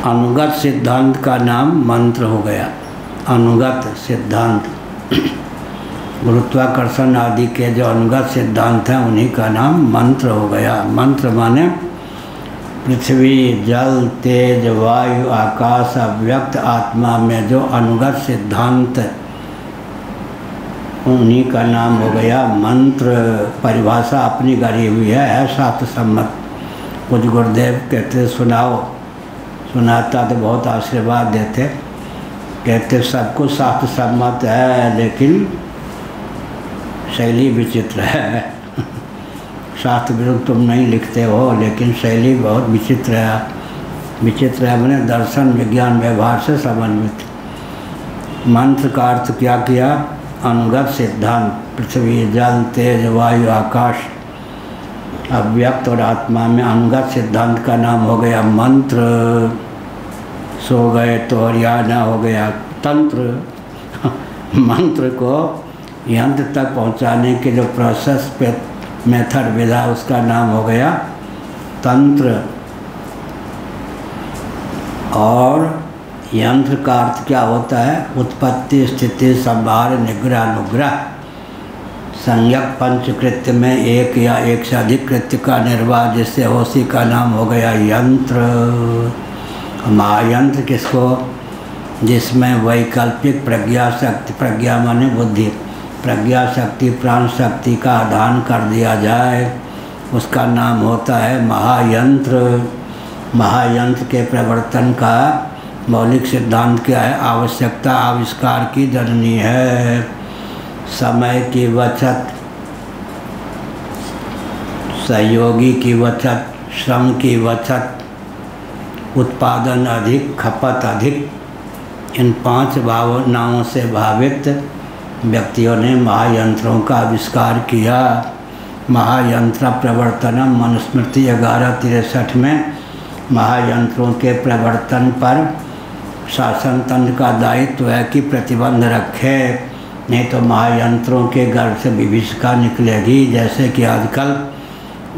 अनुगत सिद्धांत का नाम मंत्र हो गया। अनुगत सिद्धांत, गुरुत्वाकर्षण आदि के जो अनुगत सिद्धांत हैं उन्हीं का नाम मंत्र हो गया। मंत्र माने पृथ्वी, जल, तेज, वायु, आकाश, अव्यक्त आत्मा में जो अनुगत सिद्धांत उन्हीं का नाम हो गया मंत्र। परिभाषा अपनी गढ़ी हुई है शास्त्र सम्मत। कुछ गुरुदेव कहते सुनाओ, सुनाता तो बहुत आशीर्वाद देते, कहते सब कुछ शास्त्र सम्मत है लेकिन शैली विचित्र है। शास्त्र विरुद्ध तुम नहीं लिखते हो लेकिन शैली बहुत विचित्र है। विचित्र है मैंने दर्शन विज्ञान व्यवहार से समन्वित। मंत्र का अर्थ क्या किया? अनुगत सिद्धांत, पृथ्वी जल तेज वायु आकाश, अव्यक्त और आत्मा में अनुगत सिद्धांत का नाम हो गया मंत्र। सो गए तो हरियाणा हो गया तंत्र। मंत्र को यंत्र तक पहुंचाने के जो प्रोसेस पे मेथड विधा उसका नाम हो गया तंत्र। और यंत्र का अर्थ क्या होता है? उत्पत्ति स्थिति संहार निग्रह अनुग्रह। संज्ञक पंचकृत्य में एक या एक से अधिक कृत्य का निर्वाह जिससे हो उसी का नाम हो गया यंत्र। महायंत्र किसको? जिसमें वैकल्पिक प्रज्ञा शक्ति, प्रज्ञा माने बुद्धि, प्रज्ञा शक्ति प्राण शक्ति का आधान कर दिया जाए उसका नाम होता है महायंत्र। महायंत्र के प्रवर्तन का मौलिक सिद्धांत क्या है? आवश्यकता आविष्कार की जननी है। समय की बचत, सहयोगी की बचत, श्रम की बचत, उत्पादन अधिक, खपत अधिक, इन 5 भावनाओं से भावित व्यक्तियों ने महायंत्रों का आविष्कार किया। महायंत्र प्रवर्तनम मनुस्मृति 1163 में महायंत्रों के प्रवर्तन पर शासन तंत्र का दायित्व है कि प्रतिबंध रखे, नहीं तो महायंत्रों के गर्भ से विभीषिका निकलेगी। जैसे कि आजकल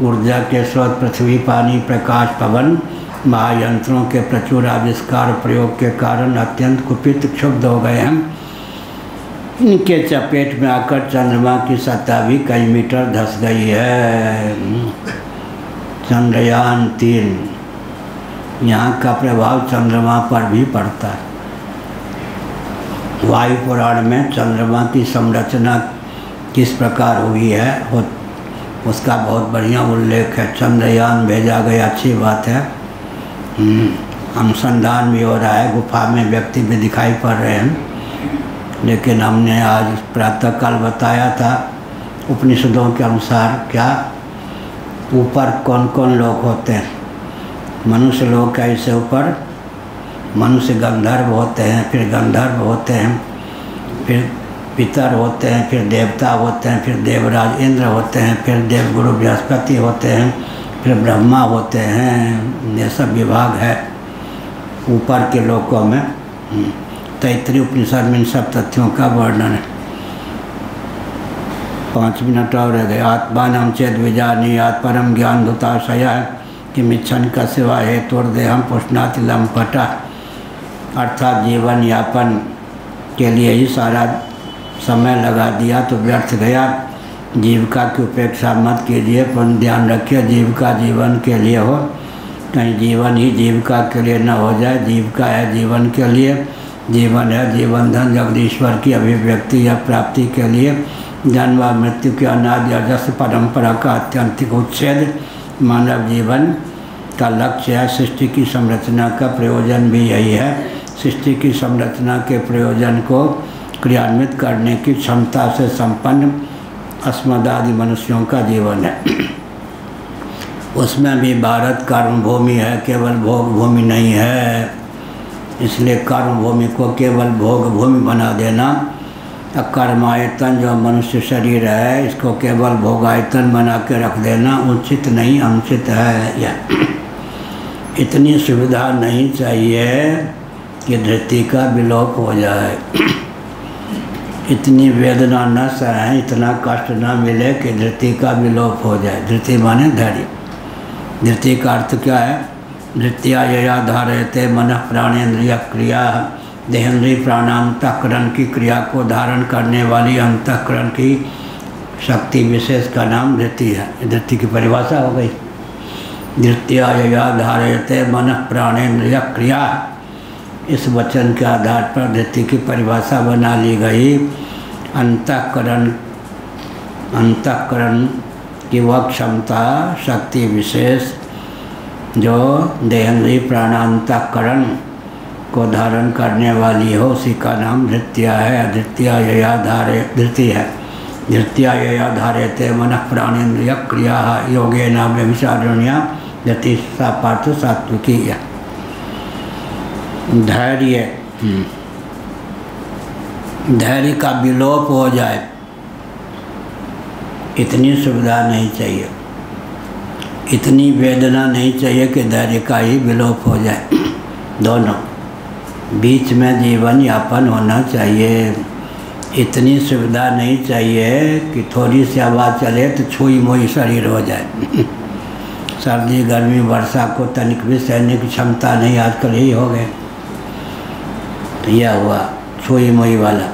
ऊर्जा के स्रोत पृथ्वी पानी प्रकाश पवन महायंत्रों के प्रचुर आविष्कार प्रयोग के कारण अत्यंत कुपित क्षुब्ध हो गए हैं। इनके चपेट में आकर चंद्रमा की सतह भी कई मीटर धंस गई है। चंद्रयान 3, यहाँ का प्रभाव चंद्रमा पर भी पड़ता है। वायु पुराण में चंद्रमा की संरचना किस प्रकार हुई है उसका बहुत बढ़िया उल्लेख है। चंद्रयान भेजा गया, अच्छी बात है। अनुसंधान भी हो रहा है, गुफा में व्यक्ति भी दिखाई पड़ रहे हैं। लेकिन हमने आज प्रातःकाल बताया था उपनिषदों के अनुसार क्या ऊपर कौन कौन लोग होते हैं। मनुष्य लोग कैसे ऊपर? मनुष्य गंधर्व होते हैं, फिर गंधर्व होते हैं, फिर पितर होते हैं, फिर देवता होते हैं, फिर देवराज इंद्र होते हैं, फिर देवगुरु बृहस्पति होते हैं, फिर ब्रह्मा होते हैं। ये सब विभाग है ऊपर के लोकों में। तैत्तरीय उपनिषद में इन सब तथ्यों का वर्णन है। 5 मिनट और रह गए। आत्मानं चेद विजानीयात् परम ज्ञान धुताशया कि मिच्छन का सिवा हेतुर्देहम पुष्णाति लंपटा। अर्थात जीवन यापन के लिए ही सारा समय लगा दिया तो व्यर्थ गया। जीविका की उपेक्षा मत कीजिए, पर ध्यान रखिए जीविका जीवन के लिए हो, कहीं जीवन ही जीविका के लिए न हो जाए। जीविका है जीवन के लिए, जीवन है जीवन धन जगदीश्वर की अभिव्यक्ति या प्राप्ति के लिए। जन्म व मृत्यु के अनादि अजस्र परंपरा का अत्यंतिक उच्छेद मानव जीवन का लक्ष्य है। सृष्टि की संरचना का प्रयोजन भी यही है। सृष्टि की संरचना के प्रयोजन को क्रियान्वित करने की क्षमता से संपन्न अस्मदादि मनुष्यों का जीवन है। उसमें भी भारत कर्मभूमि है, केवल भोग भूमि नहीं है। इसलिए कर्मभूमि को केवल भोग भूमि बना देना, कर्मायतन जो मनुष्य शरीर है इसको केवल भोगायतन बना के रख देना उचित नहीं, अनुचित है। यह इतनी सुविधा नहीं चाहिए कि धरती का विलोप हो जाए। इतनी वेदना न सहे, इतना कष्ट न मिले कि धरती का विलोप हो जाए। धरती माने धैर्य। धरती का अर्थ क्या है? धृत्या यया धारयते मनः प्राणेन्द्रिय क्रिया। देहेंद्रिय प्राणांतःकरण की क्रिया को धारण करने वाली अंतःकरण की शक्ति विशेष का नाम धृति है। धृति की परिभाषा हो गई। धृत्या यया धारयते मनः प्राणेन्द्रिय क्रिया। इस वचन के आधार पर धृति की परिभाषा बना ली गई। अंतःकरण की वह क्षमता शक्ति विशेष जो देहेंद्रिय प्राणांतःकरण को धारण करने वाली हो उसी का नाम धृत्या है। धृत्या यया धारे धृति है। धृत्या यया धारयते मनः प्राणेन्द्रिय क्रिया योगेन व्यभिचारिण्या धृति सा पार्थ सात्विकी है। धैर्य धैर्य का विलोप हो जाए, इतनी सुविधा नहीं चाहिए, इतनी वेदना नहीं चाहिए कि धैर्य का ही विलोप हो जाए। दोनों बीच में जीवन यापन होना चाहिए। इतनी सुविधा नहीं चाहिए कि थोड़ी सी हवा चले तो छुई मुई शरीर हो जाए। सर्दी गर्मी वर्षा को तनिक भी सहने की क्षमता नहीं, आजकल यही हो गए। तो यह हुआ छुई मुई वाला।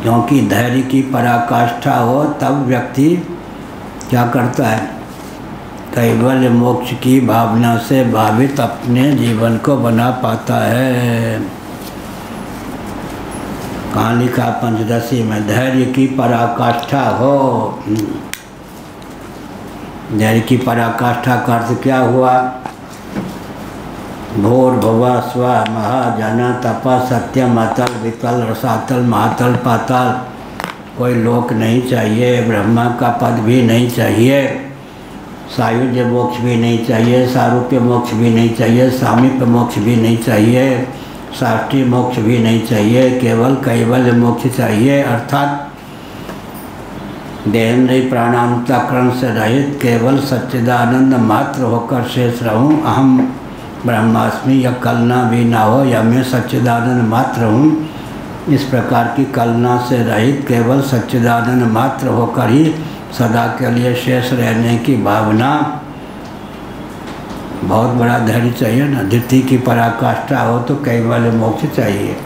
क्योंकि धैर्य की पराकाष्ठा हो तब व्यक्ति क्या करता है, कैवल्य मोक्ष की भावना से भावित अपने जीवन को बना पाता है। कहाँ लिखा पंचदशी में, धैर्य की पराकाष्ठा हो। धैर्य की पराकाष्ठा का अर्थ क्या हुआ? भोर भुवा स्व महाजन तप सत्यम अतल वितल रसातल महातल पाताल। कोई लोक नहीं चाहिए, ब्रह्मा का पद भी नहीं चाहिए, सायुज्य मोक्ष भी नहीं चाहिए, सारूप्य मोक्ष भी नहीं चाहिए, सामीप्य मोक्ष भी नहीं चाहिए, साष्टी मोक्ष भी नहीं चाहिए, केवल कैवल्य मोक्ष चाहिए। अर्थात देहेंद्रिय प्राणांतकरण से रहित केवल सच्चिदानंद मात्र होकर शेष रहूं। अहम ब्रह्मास्मि, या कलना भी ना हो, या मैं सच्चिदानंद मात्र हूँ। इस प्रकार की कलना से रहित केवल सच्चिदानंद मात्र होकर ही सदा के लिए शेष रहने की भावना, बहुत बड़ा धैर्य चाहिए ना। धृति की पराकाष्ठा हो तो कैवल्य मोक्ष चाहिए,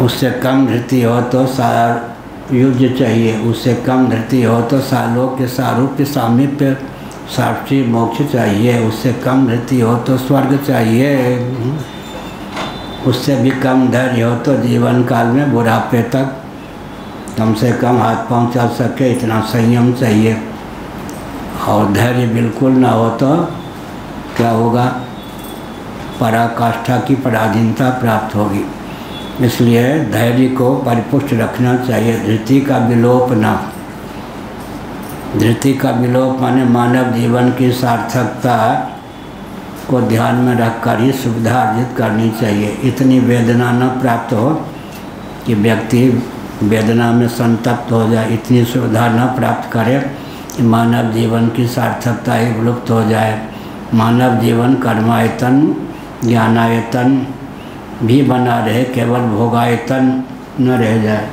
उससे कम धृति हो तो युज्य चाहिए, उससे कम धृति हो तो सालोक्य सारूप्य सामीप्य साक्षी मोक्ष चाहिए, उससे कम धृति हो तो स्वर्ग चाहिए, उससे भी कम धैर्य हो तो जीवन काल में बुढ़ापे तक कम से कम हाथ पांव चल सके इतना संयम चाहिए। और धैर्य बिल्कुल ना हो तो क्या होगा? पराकाष्ठा की पराधीनता प्राप्त होगी। इसलिए धैर्य को परिपुष्ट रखना चाहिए, धृति का विलोप ना। धृति का विलोप माने मानव जीवन की सार्थकता को ध्यान में रखकर ही सुविधा अर्जित करनी चाहिए। इतनी वेदना न प्राप्त हो कि व्यक्ति वेदना में संतप्त हो जाए, इतनी सुविधा न प्राप्त करे कि मानव जीवन की सार्थकता ही विलुप्त हो जाए। मानव जीवन कर्मायतन ज्ञानायतन भी बना रहे, केवल भोगायतन न रह जाए,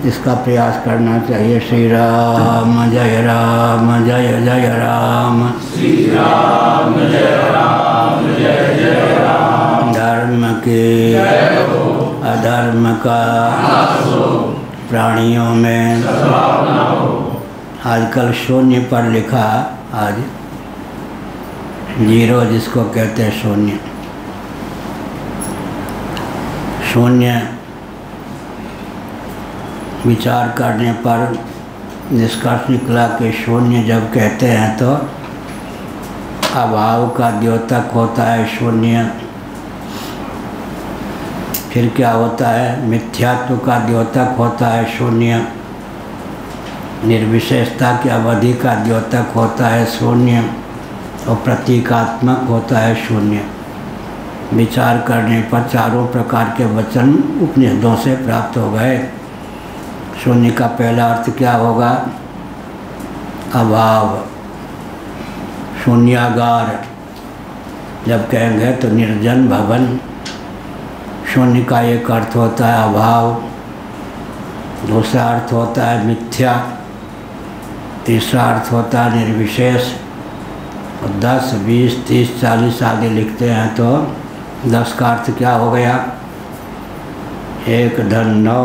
इसका प्रयास करना चाहिए। श्री राम जय राम जय जय राम, श्री राम जय राम जय जय राम। धर्म के अधर्म का प्राणियों में आजकल शून्य पर लिखा, आज जीरो जिसको कहते हैं शून्य। शून्य विचार करने पर निष्कर्ष निकला कि शून्य जब कहते हैं तो अभाव का द्योतक होता है शून्य। फिर क्या होता है? मिथ्यात्व का द्योतक होता है शून्य। निर्विशेषता की अवधि का द्योतक होता है शून्य, और प्रतीकात्मक होता है शून्य। विचार करने पर चारों प्रकार के वचन उपनिषदों से प्राप्त हो गए। शून्य का पहला अर्थ क्या होगा? अभाव। शून्यागार जब कहेंगे तो निर्जन भवन। शून्य का एक अर्थ होता है अभाव, दूसरा अर्थ होता है मिथ्या, तीसरा अर्थ होता है निर्विशेष। 10, 20, 30, 40 आगे लिखते हैं तो 10 का अर्थ क्या हो गया? 1 धन 9।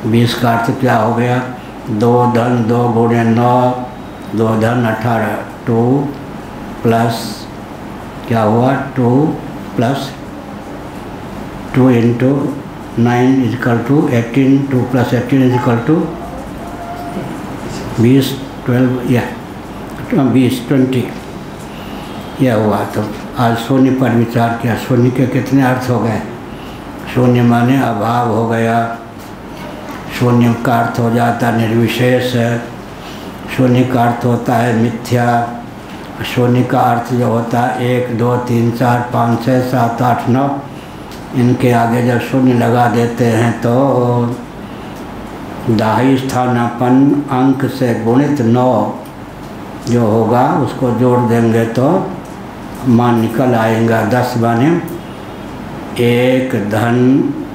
20 का अर्थ क्या हो गया? 2 धन 2 गुणे 9, 2 धन 18। 2 प्लस क्या हुआ? 2 plus 2 into 9 is equal to 18। 2 plus 18 is equal to 20, 12 या 20, 20 यह हुआ। तो आज शून्य पर विचार किया। शून्य के कितने अर्थ हो गए? शून्य माने अभाव हो गया। शून्य का अर्थ हो जाता है निर्विशेष है। शून्य का अर्थ होता है मिथ्या। शून्य का अर्थ जो होता है 1 2 3 4 5 6 7 8 9, इनके आगे जब शून्य लगा देते हैं तो दाही स्थानापन्न अंक से गुणित 9 जो होगा उसको जोड़ देंगे तो मान निकल आएगा 10 बने 1 धन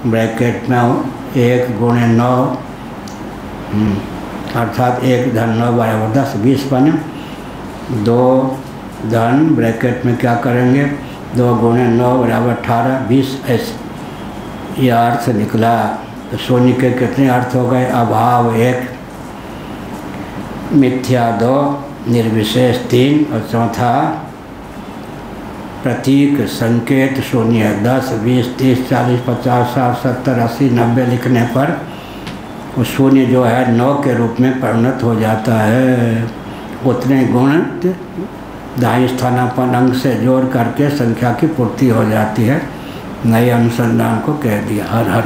ब्रैकेट में 1 गुणे 9 अर्थात 1 धन 9 बराबर 10 20 बने। 2 धन ब्रैकेट में क्या करेंगे 2 गुणे 9 बराबर 18 20 ऐसे यह अर्थ निकला। तो शून्य के कितने अर्थ हो गए? अभाव 1, मिथ्या 2, निर्विशेष 3 और चौथा प्रतीक संकेत शून्य। 10 20 30 40 50 60 70 80 90 लिखने पर वो शून्य जो है 9 के रूप में परिणत हो जाता है। उतने गुण दाई स्थानापन्न अंक से जोड़ करके संख्या की पूर्ति हो जाती है। नए अनुसंधान को कह दिया। हर हर